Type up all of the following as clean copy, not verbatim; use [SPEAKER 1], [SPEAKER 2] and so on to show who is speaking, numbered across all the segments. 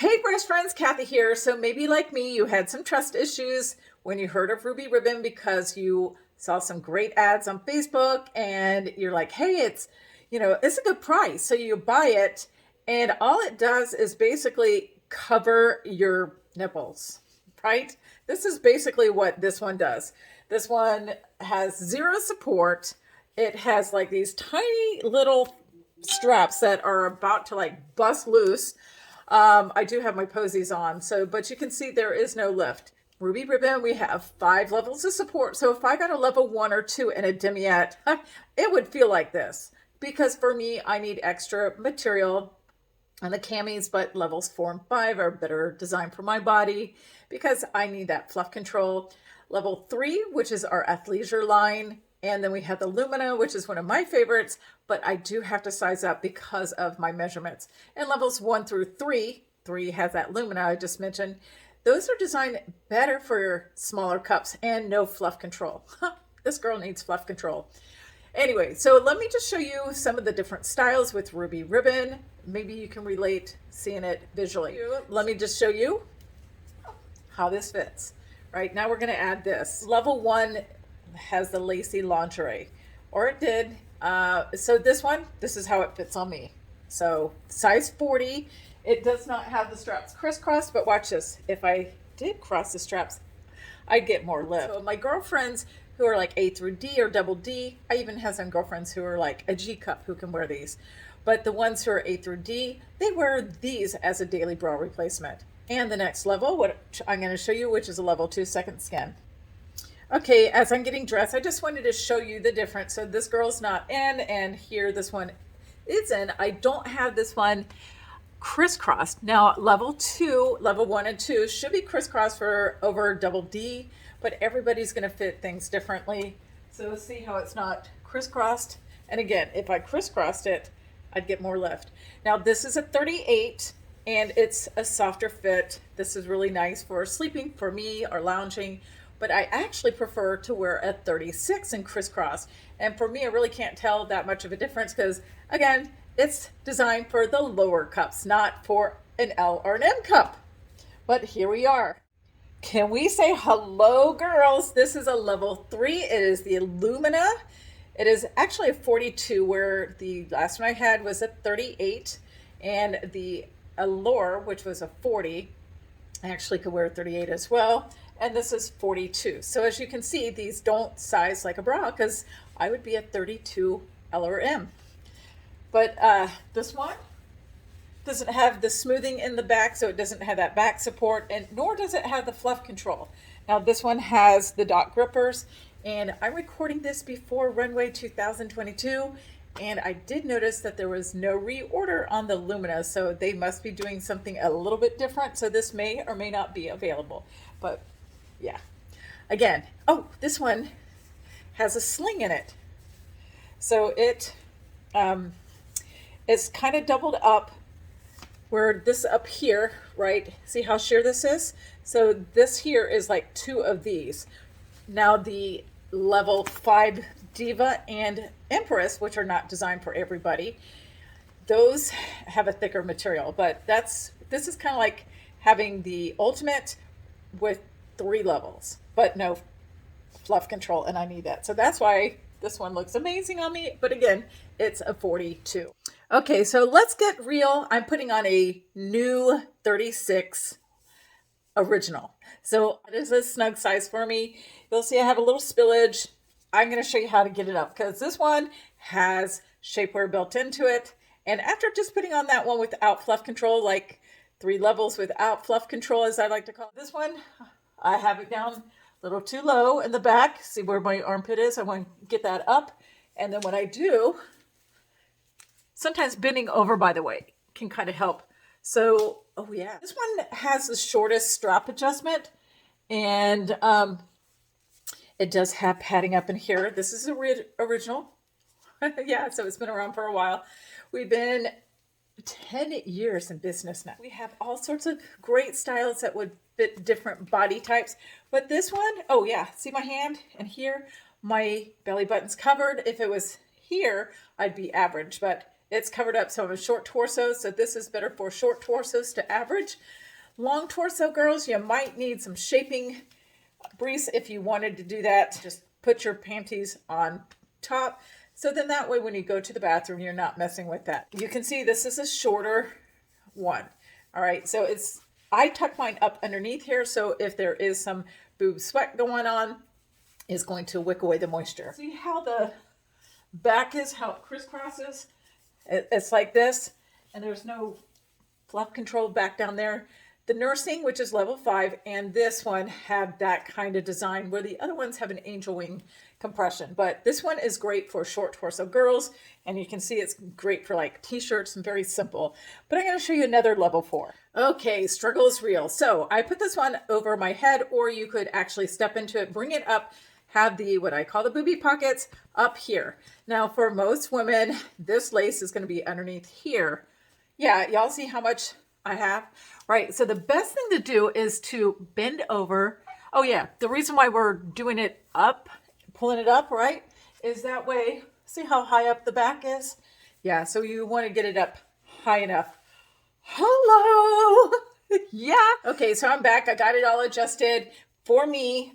[SPEAKER 1] Hey Fresh Friends, Kathy here. So maybe like me, you had some trust issues when you heard of Ruby Ribbon because you saw some great ads on Facebook and you're like, hey, it's a good price. So you buy it and all it does is basically cover your nipples, right? This is basically what this one does. This one has zero support. It has like these tiny little straps that are about to like bust loose. I do have my posies on, but you can see there is no lift. Ruby Ribbon, we have 5 levels of support. So if I got a level 1 or 2 and a demiette, it would feel like this. Because for me, I need extra material on the camis, but levels 4 and 5 are better designed for my body because I need that fluff control. Level 3, which is our athleisure line. And then we have the Lumina, which is one of my favorites, but I do have to size up because of my measurements. And levels 1 through 3, 3 has that Lumina I just mentioned. Those are designed better for smaller cups and no fluff control. This girl needs fluff control. Anyway, so let me just show you some of the different styles with Ruby Ribbon. Maybe you can relate seeing it visually. Let me just show you how this fits. Right, now we're going to add this. Level 1 has the lacy lingerie, or it did. So this is how it fits on me. So size 40, it does not have the straps crisscrossed, but watch this. If I did cross the straps, I'd get more lift. So my girlfriends who are like A through D or double D, I even have some girlfriends who are like a G cup who can wear these. But the ones who are A through D, they wear these as a daily bra replacement. And the next level, what I'm going to show you, which is a level 2 second skin. Okay, as I'm getting dressed, I just wanted to show you the difference. So this girl's not in, and here this one is in. I don't have this one crisscrossed. Now, level 1 and 2 should be crisscrossed for over double D, but everybody's going to fit things differently. So see how it's not crisscrossed? And again, if I crisscrossed it, I'd get more lift. Now, this is a 38, and it's a softer fit. This is really nice for sleeping, for me, or lounging. But I actually prefer to wear a 36 and crisscross. And for me, I really can't tell that much of a difference because, again, it's designed for the lower cups, not for an L or an M cup. But here we are. Can we say hello, girls? This is a level 3. It is the Lumina. It is actually a 42, where the last one I had was a 38. And the Allure, which was a 40, I actually could wear a 38 as well. And this is 42. So as you can see, these don't size like a bra because I would be a 32 L or M. But this one doesn't have the smoothing in the back, so it doesn't have that back support, and nor does it have the fluff control. Now this one has the dot grippers, and I'm recording this before Runway 2022, and I did notice that there was no reorder on the Lumina, so they must be doing something a little bit different, so this may or may not be available. But yeah, again, oh, this one has a sling in it. So it's kind of doubled up where this up here, right? See how sheer this is? So this here is like 2 of these. Now the level 5 Diva and Empress, which are not designed for everybody, those have a thicker material, but this is kind of like having the Ultimate with 3 levels, but no fluff control, and I need that. So that's why this one looks amazing on me, but again, it's a 42. Okay, so let's get real. I'm putting on a new 36 original. So it is a snug size for me. You'll see I have a little spillage. I'm going to show you how to get it up because this one has shapewear built into it. And after just putting on that one without fluff control, like 3 levels without fluff control, as I like to call it, this one, I have it down a little too low in the back. See where my armpit is? I want to get that up. And then when I do, sometimes bending over, by the way, can kind of help. So, oh yeah, this one has the shortest strap adjustment, and it does have padding up in here. This is original. Yeah, so it's been around for a while. We've been 10 years in business now. We have all sorts of great styles that would fit different body types. But this one, oh yeah, see my hand? And here, my belly button's covered. If it was here, I'd be average, but It's covered up some of short torsos, so this is better for short torsos to average. Long torso girls, you might need some shaping briefs if you wanted to do that. Just put your panties on top. So then that way when you go to the bathroom, you're not messing with that. You can see this is a shorter one. All right, so I tuck mine up underneath here, so if there is some boob sweat going on, it's going to wick away the moisture. See how the back is, how it crisscrosses? It's like this, and there's no fluff control back down there. The nursing, which is level 5, and this one have that kind of design where the other ones have an angel wing compression. But this one is great for short torso girls, and you can see it's great for like t-shirts and very simple. But I'm going to show you another level 4. Okay, struggle is real. So I put this one over my head, or you could actually step into it, bring it up, have the, what I call the booby pockets up here. Now for most women, this lace is going to be underneath here. Yeah, y'all see how much I have? Right, so the best thing to do is to bend over. Oh yeah, the reason why we're doing it up, pulling it up, right, is that way, see how high up the back is? Yeah, so you want to get it up high enough. Hello! Yeah. Okay, so I'm back. I got it all adjusted. For me,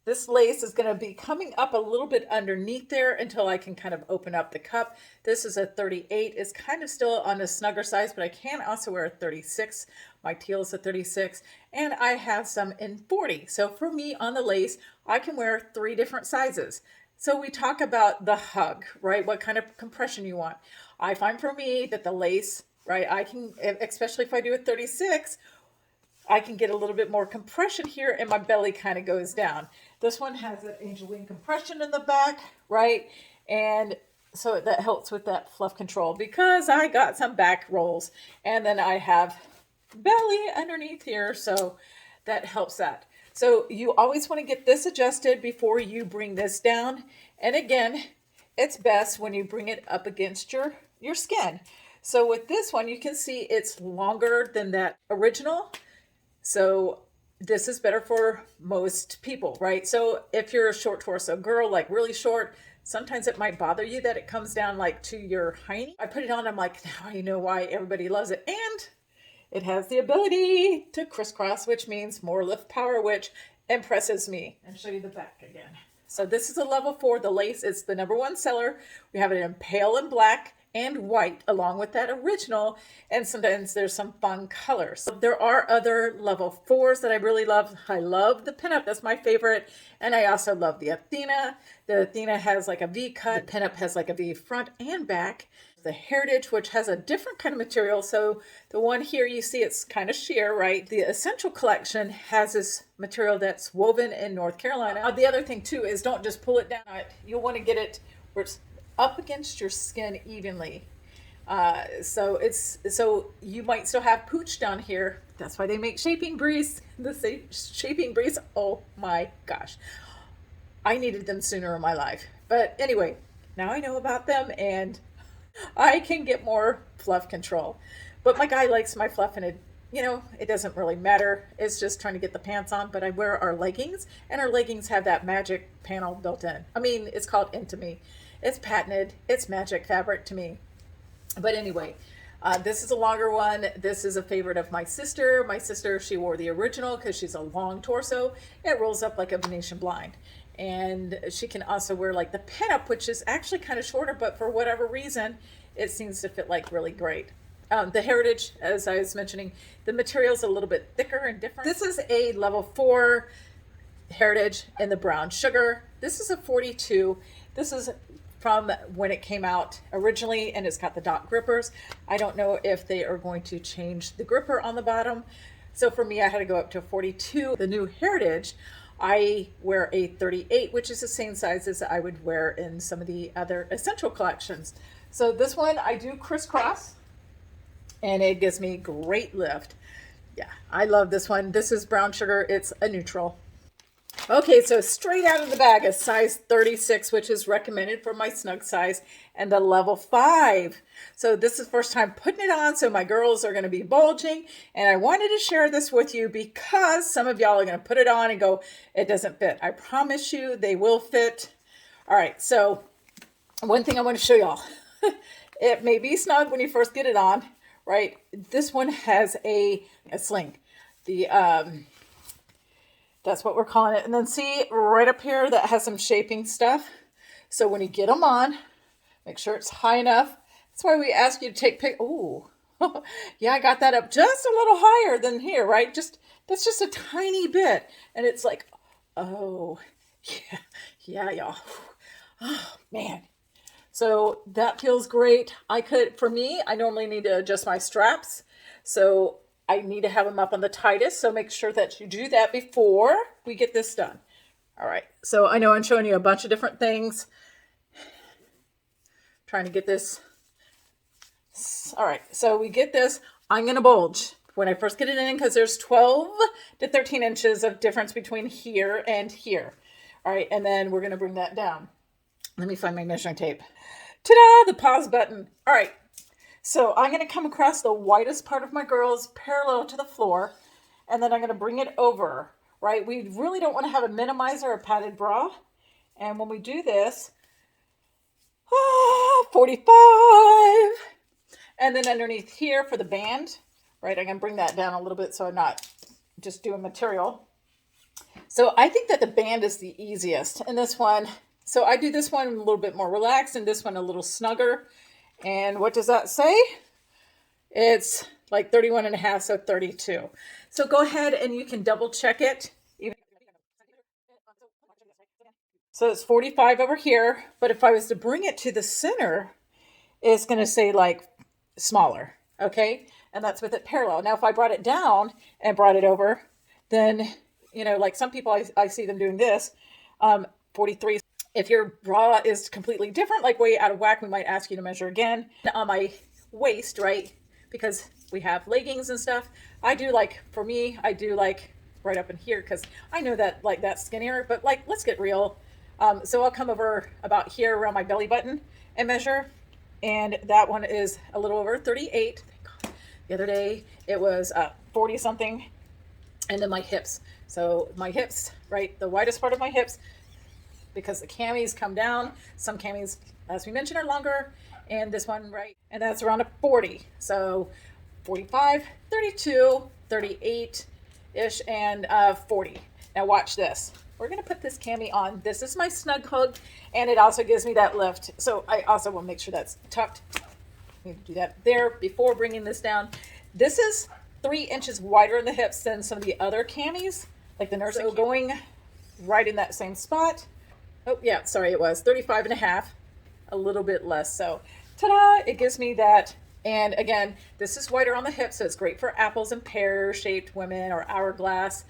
[SPEAKER 1] this lace is going to be coming up a little bit underneath there until I can kind of open up the cup. This is a 38. It's kind of still on a snugger size, but I can also wear a 36. My teal is a 36, and I have some in 40. So for me on the lace, I can wear 3 different sizes. So we talk about the hug, right? What kind of compression you want. I find for me that the lace, right, I can, especially if I do a 36, I can get a little bit more compression here and my belly kind of goes down. This one has an angel wing compression in the back, right? And so that helps with that fluff control because I got some back rolls and then I have belly underneath here. So that helps that. So you always want to get this adjusted before you bring this down. And again, it's best when you bring it up against your skin. So with this one, you can see it's longer than that original. So this is better for most people, right? So if you're a short torso girl, like really short, sometimes it might bother you that it comes down like to your hiney. I put it on, I'm like, now I know why everybody loves it. And it has the ability to crisscross, which means more lift power, which impresses me. And show you the back again. So this is a level 4. The lace is the #1 seller. We have it in pale and black and white along with that original, and sometimes there's some fun colors. There are other level 4s that I really love. I love the pinup, that's my favorite, and I also love the Athena. The Athena has like a V cut, the pinup has like a V front and back. The Heritage, which has a different kind of material, so the one here you see it's kind of sheer, right? The Essential collection has this material that's woven in North Carolina. The other thing too is don't just pull it down. You'll want to get it where it's up against your skin evenly. So you might still have pooch down here. That's why they make shaping briefs. The shaping briefs, oh my gosh. I needed them sooner in my life. But anyway, now I know about them and I can get more fluff control. But my guy likes my fluff and it doesn't really matter. It's just trying to get the pants on. But I wear our leggings and our leggings have that magic panel built in. I mean, it's called Intimate. It's patented. It's magic fabric to me. But anyway, this is a longer one. This is a favorite of my sister. My sister, she wore the original because she's a long torso. It rolls up like a Venetian blind. And she can also wear like the pinup, which is actually kind of shorter, but for whatever reason, it seems to fit like really great. The Heritage, as I was mentioning, the material is a little bit thicker and different. This is a level 4 Heritage in the brown sugar. This is a 42. This is from when it came out originally, and it's got the dot grippers. I don't know if they are going to change the gripper on the bottom. So for me, I had to go up to a 42. The new Heritage, I wear a 38, which is the same size as I would wear in some of the other Essential collections. So this one I do crisscross and it gives me great lift. Yeah, I love this one. This is brown sugar. It's a neutral. Okay, so straight out of the bag is size 36, which is recommended for my snug size, and the level 5. So this is the first time putting it on, so my girls are going to be bulging, and I wanted to share this with you because some of y'all are going to put it on and go, it doesn't fit. I promise you they will fit. All right, so one thing I want to show y'all It may be snug when you first get it on, right? This one has a sling. That's what we're calling it. And then see right up here that has some shaping stuff. So when you get them on, make sure it's high enough. That's why we ask you to take Ooh, yeah, I got that up just a little higher than here, right? That's just a tiny bit. And it's like, oh, yeah, y'all. Oh, man. So that feels great. For me, I normally need to adjust my straps. So I need to have them up on the tightest. So make sure that you do that before we get this done. All right. So I know I'm showing you a bunch of different things. Trying to get this. All right. So we get this. I'm going to bulge when I first get it in because there's 12 to 13 inches of difference between here and here. All right. And then we're going to bring that down. Let me find my measuring tape. Ta-da! The pause button. All right. So I'm going to come across the widest part of my girls parallel to the floor, and then I'm going to bring it over, right? We really don't want to have a minimizer or padded bra. And when we do this, 45. And then underneath here for the band, right? I'm going to bring that down a little bit so I'm not just doing material. So I think that the band is the easiest. And this one, so I do this one a little bit more relaxed and this one a little snugger. And what does that say? It's like 31 and a half, so 32. So go ahead and you can double check it. So it's 45 over here, but if I was to bring it to the center, it's going to say like smaller, okay? And that's with it parallel. Now, if I brought it down and brought it over, then, you know, like some people, I see them doing this, 43. If your bra is completely different, like way out of whack, we might ask you to measure again. On my waist, right? Because we have leggings and stuff. For me, I do like right up in here because I know that like that's skinnier, but like, let's get real. So I'll come over about here around my belly button and measure. And that one is a little over 38. Thank God. The other day it was 40 something. And then my hips. So my hips, right? The widest part of my hips, because the camis come down. Some camis, as we mentioned, are longer. And this one, right? And that's around a 40. So 45, 32, 38-ish, and 40. Now watch this. We're going to put this cami on. This is my snug hug, and it also gives me that lift. So I also will make sure that's tucked. Need to do that there before bringing this down. This is 3 inches wider in the hips than some of the other camis, like the nursing. So going right in that same spot. Oh, yeah, sorry, it was 35 and a half, a little bit less. So, ta-da, it gives me that. And again, this is wider on the hips, so it's great for apples and pear-shaped women or hourglass.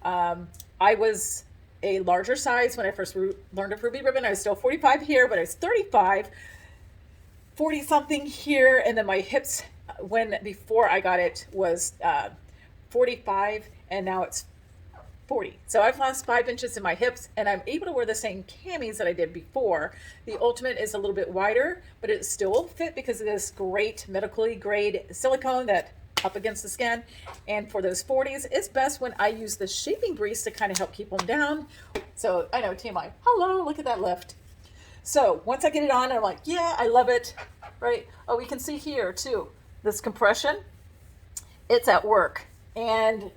[SPEAKER 1] I was a larger size when I first learned of Ruby Ribbon. I was still 45 here, but I was 35, 40-something here. And then my hips, before I got it, was 45, and now it's 40. So I've lost 5 inches in my hips, and I'm able to wear the same camis that I did before. The Ultimate is a little bit wider, but it still will fit because of this great medically grade silicone that up against the skin. And for those 40s, it's best when I use the shaping grease to kind of help keep them down. So I know, TMI, hello, look at that lift. So once I get it on, I'm like, yeah, I love it, right? Oh, we can see here too, this compression, it's at work. And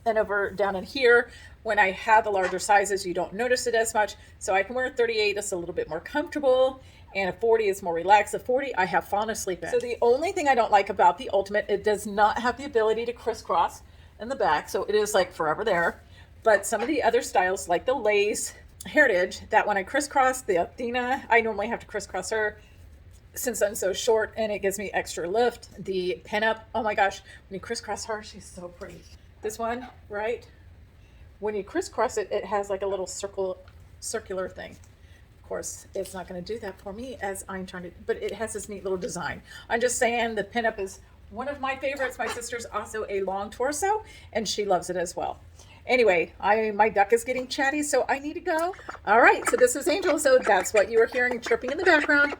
[SPEAKER 1] over down in here, when I have the larger sizes, you don't notice it as much. So I can wear a 38, it's a little bit more comfortable, and a 40 is more relaxed. A 40, I have fallen asleep in. So the only thing I don't like about the Ultimate, it does not have the ability to crisscross in the back. So it is like forever there. But some of the other styles, like the Lace Heritage, that when I crisscross, the Athena, I normally have to crisscross her since I'm so short, and it gives me extra lift. The Pinup, oh my gosh, when you crisscross her, she's so pretty. This one, right? When you crisscross it, it has like a little circular thing. Of course, it's not going to do that for me as I'm trying to, but it has this neat little design. I'm just saying the Pinup is one of my favorites. My sister's also a long torso, and she loves it as well. Anyway, my duck is getting chatty, so I need to go. All right, so this is Angel. So that's what you were hearing chirping in the background.